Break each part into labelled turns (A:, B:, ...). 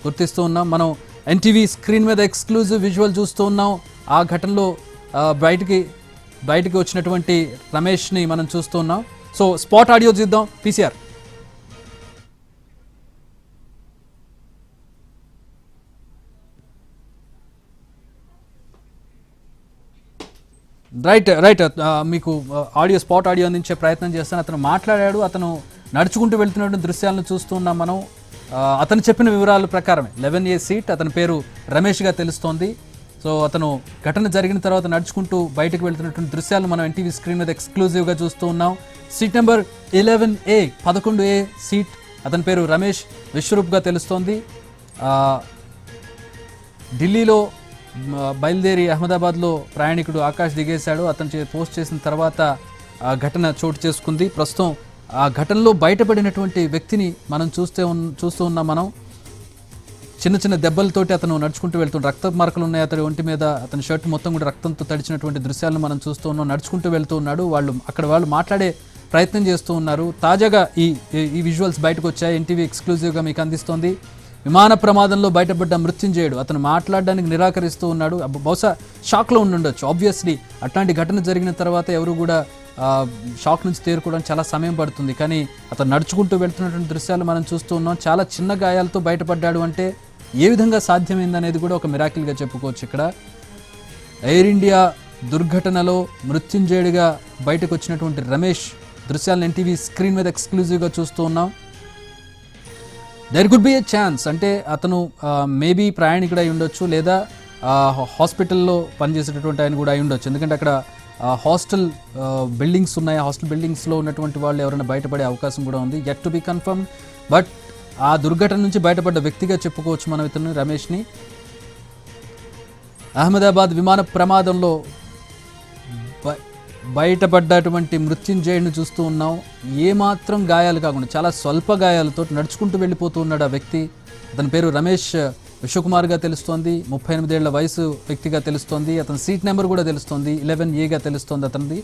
A: గుర్తిస్తూ ఉన్నాం. మనం ఎన్టీవీ స్క్రీన్ మీద ఎక్స్క్లూజివ్ విజువల్ చూస్తూ ఉన్నాం. ఆ ఘటనలో బయటికి వచ్చినటువంటి రమేష్ని మనం చూస్తూ ఉన్నాం. సో స్పాట్ ఆడియో చూద్దాం. పీసీఆర్ రైట్ మీకు స్పాట్ ఆడియో అందించే ప్రయత్నం చేస్తాను. అతను మాట్లాడాడు, అతను నడుచుకుంటూ వెళ్తున్నటువంటి దృశ్యాలను చూస్తూ ఉన్నాం మనం. అతను చెప్పిన వివరాల ప్రకారమే 11A సీట్, అతని పేరు రమేష్గా తెలుస్తోంది. సో అతను ఘటన జరిగిన తర్వాత నడుచుకుంటూ బయటకు వెళ్తున్నటువంటి దృశ్యాలను మనం ఎన్టీవీ స్క్రీన్ మీద ఎక్స్క్లూజివ్గా చూస్తూ ఉన్నాం. సీట్ నెంబర్ 11A సీట్, అతని పేరు రమేష్ విశ్వరూప్గా తెలుస్తోంది. ఢిల్లీలో బయలుదేరి అహ్మదాబాద్లో ప్రయాణికుడు ఆకాష్ దిగేశాడు. అతను పోస్ట్ చేసిన తర్వాత ఆ ఘటన చోటు చేసుకుంది. ప్రస్తుతం ఆ ఘటనలో బయటపడినటువంటి వ్యక్తిని మనం చూస్తూ ఉన్నాం. మనం చిన్న చిన్న దెబ్బలతోటి అతను నడుచుకుంటూ వెళ్తున్నాడు. రక్త మార్కులు ఉన్నాయి అతడి ఒంటి మీద. అతని షర్ట్ మొత్తం కూడా రక్తంతో తడిచినటువంటి దృశ్యాలను మనం చూస్తూ ఉన్నాం. నడుచుకుంటూ వెళ్తూ ఉన్నాడు. వాళ్ళు మాట్లాడే ప్రయత్నం చేస్తూ ఉన్నారు. తాజాగా ఈ విజువల్స్ బయటకు వచ్చాయి. ఎన్టీవీ ఎక్స్క్లూజివ్గా మీకు అందిస్తోంది. విమాన ప్రమాదంలో బయటపడ్డ మృత్యుంజయుడు అతను మాట్లాడడానికి నిరాకరిస్తూ ఉన్నాడు. బహుశా షాక్లో ఉండుండొచ్చు. ఆబ్వియస్లీ అట్లాంటి ఘటన జరిగిన తర్వాత ఎవరు కూడా షాక్ నుంచి తేరుకోవడానికి చాలా సమయం పడుతుంది. కానీ అతను నడుచుకుంటూ వెళ్తున్నటువంటి దృశ్యాలు మనం చూస్తూ ఉన్నాం. చాలా చిన్న గాయాలతో బయటపడ్డాడు అంటే ఏ విధంగా సాధ్యమైందనేది కూడా ఒక మిరాకిల్గా చెప్పుకోవచ్చు. ఇక్కడ ఎయిర్ ఇండియా దుర్ఘటనలో మృత్యుంజయుడిగా బయటకు వచ్చినటువంటి రమేష్ దృశ్యాలను ఎన్టీవీ స్క్రీన్ మీద ఎక్స్క్లూజివ్గా చూస్తూ ఉన్నాం. There could be A chance, అంటే అతను మేబీ ప్రయాణికుడు అయి ఉండొచ్చు, లేదా హాస్పిటల్లో పనిచేసేటటువంటి ఆయన కూడా అయి ఉండొచ్చు. ఎందుకంటే అక్కడ హాస్టల్ బిల్డింగ్స్ ఉన్నాయి. హాస్టల్ బిల్డింగ్స్లో ఉన్నటువంటి వాళ్ళు ఎవరైనా బయటపడే అవకాశం కూడా ఉంది. Yet to be confirm. But ఆ దుర్ఘటన నుంచి బయటపడ్డ వ్యక్తిగా చెప్పుకోవచ్చు మనం ఇతను రమేష్ని. అహ్మదాబాద్ విమాన ప్రమాదంలో బయటపడ్డటువంటి మృత్యుంజయుడిని చూస్తూ ఉన్నాం. ఏమాత్రం గాయాలు కాకుండా చాలా స్వల్ప గాయాలతో నడుచుకుంటూ వెళ్ళిపోతూ ఉన్నాడు ఆ వ్యక్తి. అతని పేరు రమేష్ విశ్వకుమార్గా తెలుస్తోంది. 38 ఏళ్ల వయసు వ్యక్తిగా తెలుస్తోంది. అతని సీట్ నెంబర్ కూడా తెలుస్తోంది. 11Aగా తెలుస్తోంది అతనిది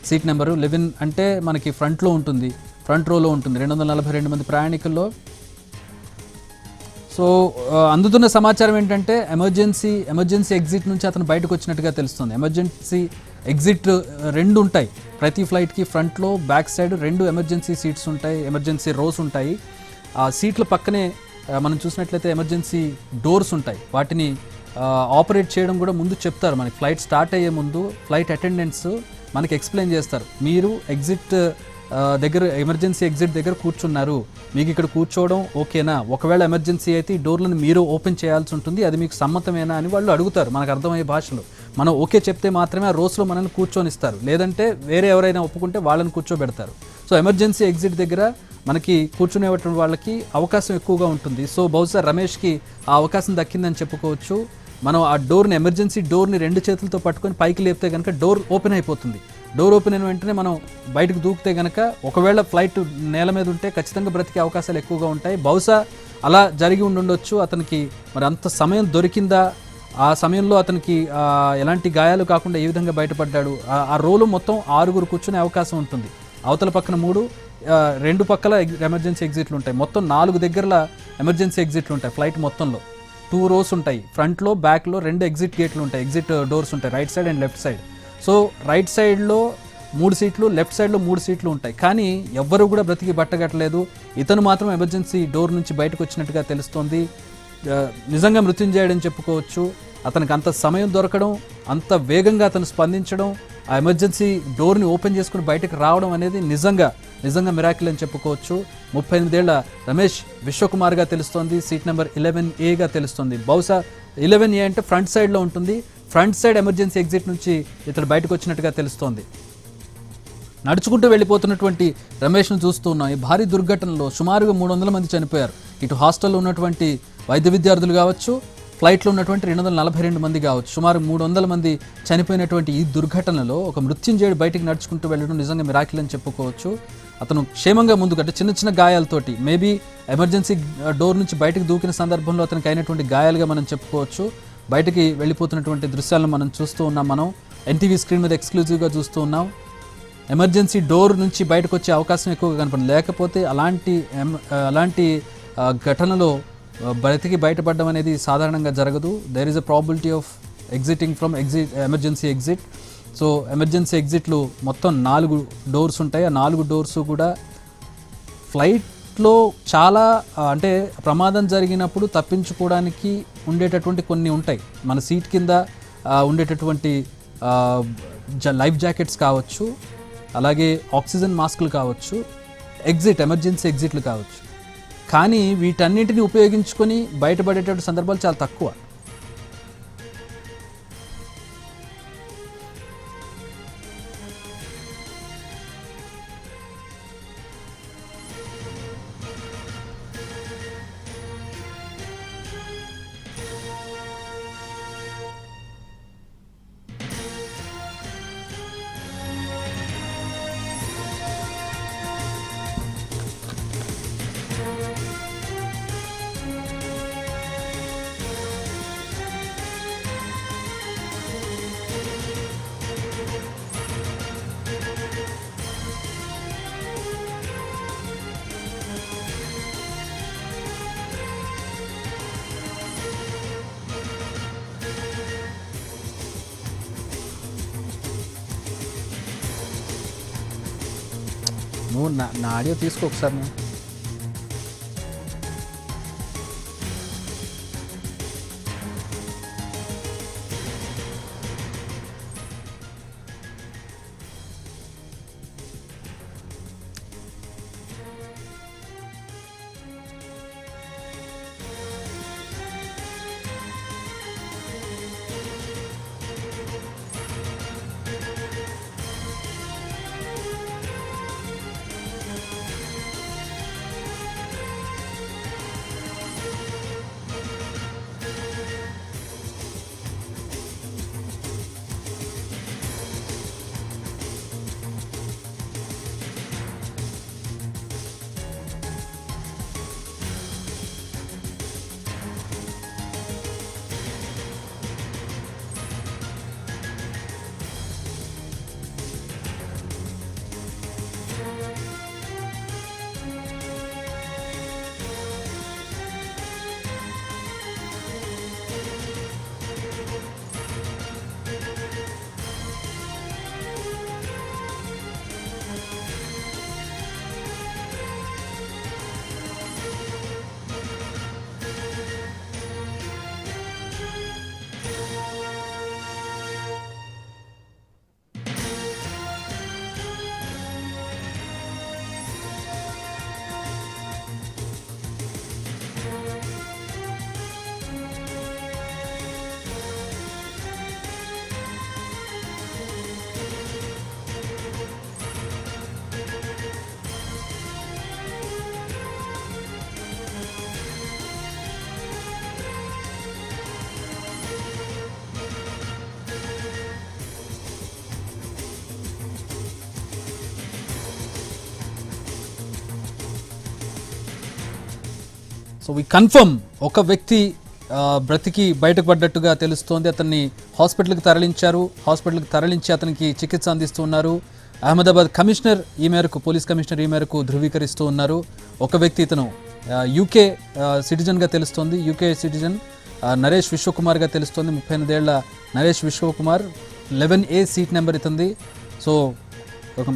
A: సీట్ నెంబరు. 11 అంటే మనకి ఫ్రంట్ రోలో ఉంటుంది 242 మంది ప్రయాణికుల్లో. సో అందుతున్న సమాచారం ఏంటంటే ఎమర్జెన్సీ ఎగ్జిట్ నుంచి అతను బయటకు వచ్చినట్టుగా తెలుస్తుంది. ఎమర్జెన్సీ ఎగ్జిట్ 2 ఉంటాయి ప్రతి ఫ్లైట్కి. ఫ్రంట్లో బ్యాక్ సైడ్ 2 ఎమర్జెన్సీ సీట్స్ ఉంటాయి, ఎమర్జెన్సీ రోస్ ఉంటాయి. ఆ సీట్ల పక్కనే మనం చూసినట్లయితే ఎమర్జెన్సీ డోర్స్ ఉంటాయి. వాటిని ఆపరేట్ చేయడం కూడా ముందు చెప్తారు మనకి. ఫ్లైట్ స్టార్ట్ అయ్యే ముందు ఫ్లైట్ అటెండెంట్స్ మనకి ఎక్స్ప్లెయిన్ చేస్తారు. మీరు ఎమర్జెన్సీ ఎగ్జిట్ దగ్గర కూర్చున్నారు, మీకు ఇక్కడ కూర్చోవడం ఓకేనా, ఒకవేళ ఎమర్జెన్సీ అయితే ఈ డోర్లను మీరు ఓపెన్ చేయాల్సి ఉంటుంది, అది మీకు సమ్మతమేనా అని వాళ్ళు అడుగుతారు మనకు అర్థమయ్యే భాషలో. మనం ఓకే చెప్తే మాత్రమే ఆ రోస్లో మనల్ని కూర్చొనిస్తారు, లేదంటే వేరే ఎవరైనా ఒప్పుకుంటే వాళ్ళని కూర్చోబెడతారు. సో ఎమర్జెన్సీ ఎగ్జిట్ దగ్గర మనకి కూర్చునేటువంటి వాళ్ళకి అవకాశం ఎక్కువగా ఉంటుంది. సో బహుశా రమేష్కి ఆ అవకాశం దక్కిందని చెప్పుకోవచ్చు. మనం ఆ ఎమర్జెన్సీ డోర్ని 2 చేతులతో పట్టుకొని పైకి లేపితే కనుక డోర్ ఓపెన్ అయిపోతుంది. డోర్ ఓపెన్ అయిన వెంటనే మనం బయటకు దూకితే కనుక ఒకవేళ ఫ్లైట్ నేల మీద ఉంటే ఖచ్చితంగా బ్రతికే అవకాశాలు ఎక్కువగా ఉంటాయి. బహుశా అలా జరిగి ఉండొచ్చు. అతనికి మరి అంత సమయం దొరికిందా, ఆ సమయంలో అతనికి ఎలాంటి గాయాలు కాకుండా ఏ విధంగా బయటపడ్డాడు. ఆ రోలు మొత్తం 6 కూర్చునే అవకాశం ఉంటుంది. అవతల పక్కన 3, 2 పక్కల ఎమర్జెన్సీ ఎగ్జిట్లు ఉంటాయి. మొత్తం 4 దగ్గరల ఎమర్జెన్సీ ఎగ్జిట్లు ఉంటాయి ఫ్లైట్ మొత్తంలో. 2 రోస్ ఉంటాయి, ఫ్రంట్లో బ్యాక్లో 2 ఎగ్జిట్ గేట్లు ఉంటాయి, ఎగ్జిట్ డోర్స్ ఉంటాయి, right side and left side. So right సైడ్లో 3 సీట్లు, లెఫ్ట్ సైడ్లో 3 సీట్లు ఉంటాయి. కానీ ఎవ్వరు కూడా బ్రతికి బట్టగట్టలేదు. ఇతను మాత్రం ఎమర్జెన్సీ డోర్ నుంచి బయటకు వచ్చినట్టుగా తెలుస్తోంది. నిజంగా మృత్యుంజయుడని చెప్పుకోవచ్చు. అతనికి అంత సమయం దొరకడం, అంత వేగంగా అతను స్పందించడం, ఆ ఎమర్జెన్సీ డోర్ని ఓపెన్ చేసుకుని బయటకు రావడం అనేది నిజంగా మిరాకిల్ అని చెప్పుకోవచ్చు. 38 ఏళ్ల రమేష్ విశ్వకుమార్గా తెలుస్తోంది. సీట్ నెంబర్ 11Aగా తెలుస్తుంది. బహుశా 11A అంటే ఫ్రంట్ సైడ్లో ఉంటుంది. ఫ్రంట్ సైడ్ ఎమర్జెన్సీ ఎగ్జిట్ నుంచి ఇతడు బయటకు వచ్చినట్టుగా తెలుస్తోంది. నడుచుకుంటూ వెళ్ళిపోతున్నటువంటి రమేష్ను చూస్తూ ఉన్నాం. ఈ భారీ దుర్ఘటనలో సుమారుగా 300 మంది చనిపోయారు. ఇటు హాస్టల్లో ఉన్నటువంటి వైద్య విద్యార్థులు కావచ్చు, ఫ్లైట్లో ఉన్నటువంటి 242 మంది కావచ్చు, సుమారు 300 మంది చనిపోయినటువంటి ఈ దుర్ఘటనలో ఒక మృత్యుంజయుడు బయటికి నడుచుకుంటూ వెళ్ళడం నిజంగా మిరాకిల్ అని చెప్పుకోవచ్చు. అతను క్షేమంగా ముందుకంటే చిన్న గాయాలతోటి, మేబీ ఎమర్జెన్సీ డోర్ నుంచి బయటకు దూకిన సందర్భంలో అతనికి అయినటువంటి గాయాలుగా మనం చెప్పుకోవచ్చు. బయటికి వెళ్ళిపోతున్నటువంటి దృశ్యాలను మనం చూస్తూ ఉన్నాం. మనం ఎన్టీవీ స్క్రీన్ మీద ఎక్స్క్లూజివ్గా చూస్తూ ఉన్నాం. ఎమర్జెన్సీ డోర్ నుంచి బయటకు వచ్చే అవకాశం ఎక్కువగా కనపడింది. లేకపోతే అలాంటి ఘటనలో బ్రతికి బయటపడడం అనేది సాధారణంగా జరగదు. There is a probability of exiting from emergency exit. So emergency ఎగ్జిట్లు మొత్తం 4 డోర్స్ ఉంటాయి. ఆ 4 డోర్స్ కూడా ఫ్లైట్లో చాలా అంటే ప్రమాదం జరిగినప్పుడు తప్పించుకోవడానికి ఉండేటటువంటి కొన్ని ఉంటాయి. మన సీట్ కింద ఉండేటటువంటి లైఫ్ జాకెట్స్ కావచ్చు, అలాగే ఆక్సిజన్ మాస్కులు కావచ్చు, ఎమర్జెన్సీ ఎగ్జిట్లు కావచ్చు. కానీ వీటన్నింటిని ఉపయోగించుకొని బయటపడేటటువంటి సందర్భాలు చాలా తక్కువ. నువ్వు నా ఆడియో తీసుకో ఒకసారి. నువ్వు సో వి కన్ఫర్మ్ ఒక వ్యక్తి బ్రతికి బయటకు పడ్డట్టుగా తెలుస్తోంది. అతన్ని హాస్పిటల్కి తరలించి అతనికి చికిత్స అందిస్తున్నారు. అహ్మదాబాద్ కమిషనర్ ఈ మేరకు, పోలీస్ కమిషనర్ ఈ మేరకు ధృవీకరిస్తూ ఉన్నారు. ఒక వ్యక్తి ఇతను యూకే సిటిజన్గా తెలుస్తోంది. యూకే సిటిజన్ నరేష్ విశ్వకుమార్గా తెలుస్తోంది. 38 ఏళ్ల Naresh Vishwakumar, 11A seat number ఇతంది. సో ఒక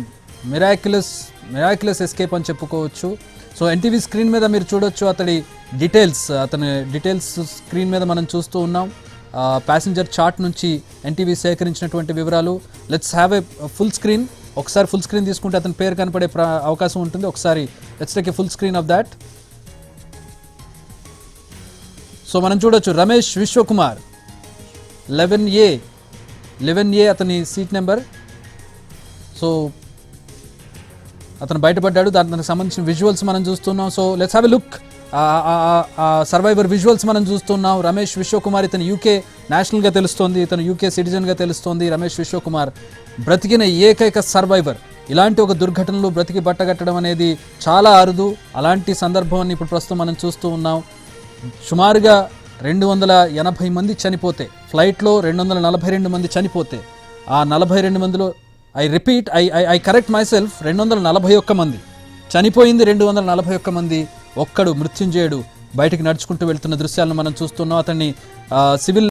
A: మిరాక్యులస్ ఎస్కేప్ అని చెప్పుకోవచ్చు. సో ఎన్టీవీ స్క్రీన్ మీద మీరు చూడొచ్చు అతని డీటెయిల్స్ స్క్రీన్ మీద మనం చూస్తూ ఉన్నాం. ప్యాసింజర్ చార్ట్ నుంచి ఎన్టీవీ సేకరించినటువంటి వివరాలు. Let's have a full screen. ఒకసారి ఫుల్ స్క్రీన్ తీసుకుంటే అతని పేరు కనపడే అవకాశం ఉంటుంది. ఒకసారి let's take a full screen off that. So మనం చూడొచ్చు రమేష్ విశ్వకుమార్, 11A అతని సీట్ నెంబర్. సో అతను బయటపడ్డాడు. దానికి సంబంధించిన విజువల్స్ మనం చూస్తున్నాం. So let's have a look. Survivor visuals మనం చూస్తున్నాం. రమేష్ విశ్వకుమార్ ఇతను యూకే నేషనల్గా తెలుస్తోంది, ఇతను యూకే సిటిజన్గా తెలుస్తోంది. రమేష్ విశ్వకుమార్ బ్రతికిన ఏకైక సర్వైవర్. ఇలాంటి ఒక దుర్ఘటనలు బ్రతికి బట్టగట్టడం అనేది చాలా అరుదు. అలాంటి సందర్భాన్ని ఇప్పుడు ప్రస్తుతం మనం చూస్తూ ఉన్నాం. సుమారుగా 280 మంది చనిపోతే, ఫ్లైట్లో 242 మంది చనిపోతే, ఆ 42 మందిలో ఐ కరెక్ట్ మై సెల్ఫ్ 241 మంది చనిపోయింది. 241 మంది. ఒక్కడు మృత్యుంజయుడు బయటికి నడుచుకుంటూ వెళ్తున్న దృశ్యాలను మనం చూస్తున్నాం. అతన్ని సివిల్